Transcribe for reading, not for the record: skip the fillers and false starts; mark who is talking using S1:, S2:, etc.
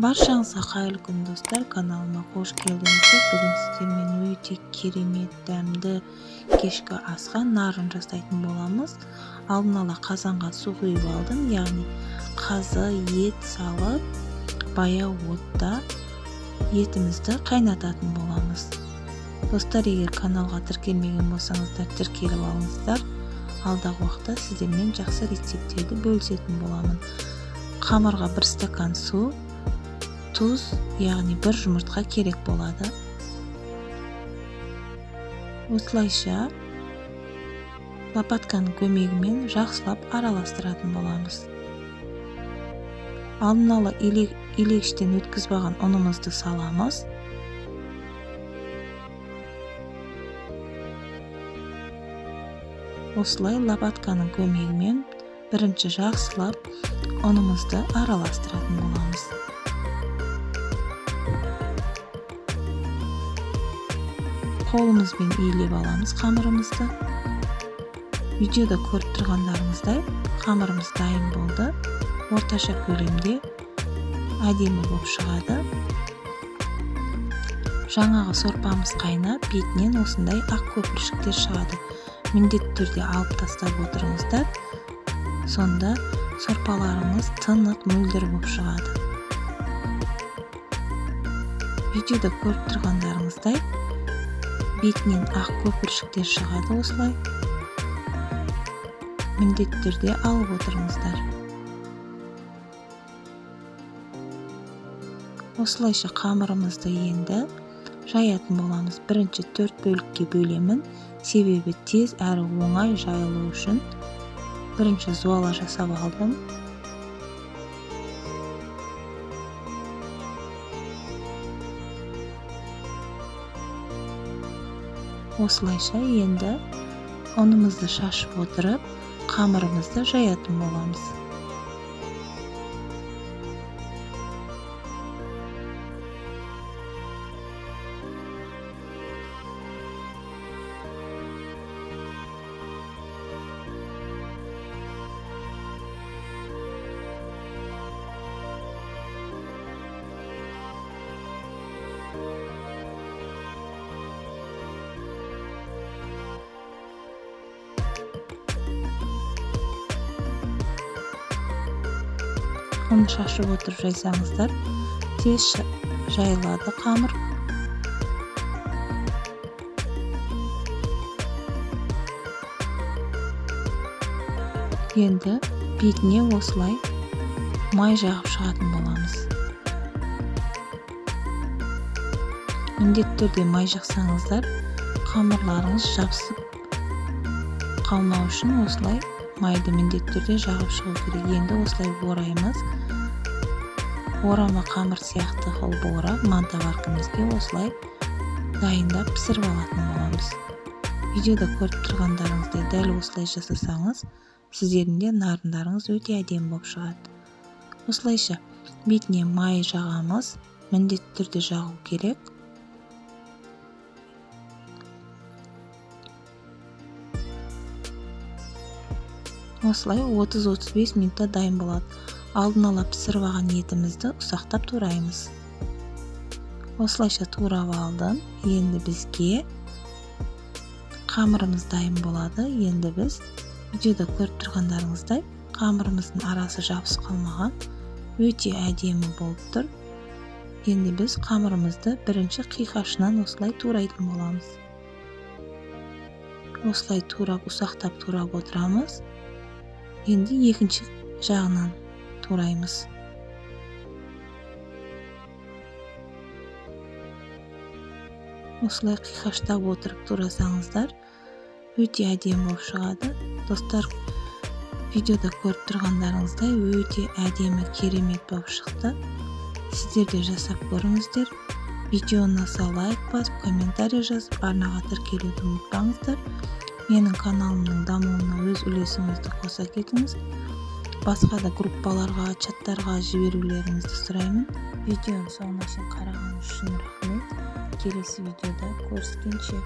S1: Баршаңызға қайырлы күн достар, каналыма қош келдіңіздер. Бүгін сіздермен өте керемет дәмді кешкі асқа нарын жасайтын боламыз. Алдын ала қазанға су құйып алдым, яғни қазы, ет салып, баяу отта етімізді қайнататын боламыз. Достар, егер каналға тіркелмеген болсаңыздар, тіркеліп алыңыздар. Алдағы уақытта сіздермен жақсы рецептерді бөлісетін боламын. Қамырға 1 стакан су, тұз, яғни 1 жұмыртқа керек болады. Осылайша лопатканың көмегімен жақсылап араластыратын боламыз. Алдын ала илегіштен өткізбаған ұнымызды саламыз. Осылай лопатканың көмегімен бірінші жақсылап ұнымызды араластыратын боламыз. Қолымызбен иілеп аламыз қамырымызды. Видеода көріп тұрғандарыңыздай қамырымыз дайын болды. Орташа көлемде әдемі болып шығады. Жаңағы сорпамыз қайнап, бетінен осындай ақ көпіршіктер шығады. Міндетті түрде алып тастап отырыңыздар. Сонда сорпаларымыз тынық, мөлдір болып шығады. Видеода көріп тұрғандарыңыздай бетінен ақ көпіршіктер шығады осылай. Міндетті түрде алып отырыңыздар. Осылайша қамырымызды енді жаятын боламыз. Бірінші 4 бөлікке бөлемін. Себебі тез әрі оңай жайылу үшін бірінші зуала жасап алдым. Осылайша енді ұнымызды шашып отырып, қамырымызды жаятын боламыз. Оны шашып отырып жайсаңыздар, тез жайылады қамыр. Енді бетіне осылай май жағып шығатын боламыз. Міндетті түрде май жақсаңыздар, қамырларыңыз жабысып қалмау үшін осылай майды міндетті түрде жағып шығу керек. Енді осылай ораймыз. Орама қамыр сияқты қылып орап, манта барқымызге осылай дайындап пісіріп алатын боламыз. Видеода көріп тұрғандарыңыздай дәл осылай жасасаңыз, сіздердің де нарындарыңыз өте әдемі болып шығады. Осылайша бетіне май жағамыз, міндетті түрде жағу керек. Осылай 30-35 минутта дайын болады. Алдын ала пісіріп алған етімізді ұсақтап тураймыз. Осылайша турап алдым. Енді бізге қамырымыз дайын болады. Енді біз видеода көріп тұрғандарыңыздай қамырымыздың арасы жабысып қалмаған, өте әдемі болып тұр. Енді біз қамырымызды бірінші қиқашынан осылай турайтын боламыз. Осылай турап, ұсақтап турап отырамыз. Енді екінші жағынан тураймыз. Осылай қиқаштап отырып турасаңыздар, өте әдемі болып шығады. Достар, видеода көріп тұрғандарыңыздай өте әдемі, керемет болып шықты. Сіздер де жасап көріңіздер. Видеоны ұнаса лайк басып, комментарий жазып, арнаға тіркелуді ұмытпаңыздар. Менің каналымның дамуына өз үлесіңізді қоса кетіңіз. Басқа да группаларға, чаттарға жіберулеріңізді сұраймын. Видеоның соңына шейін қарағаныңыз үшін рахмет. Келесі видеода көріскенше.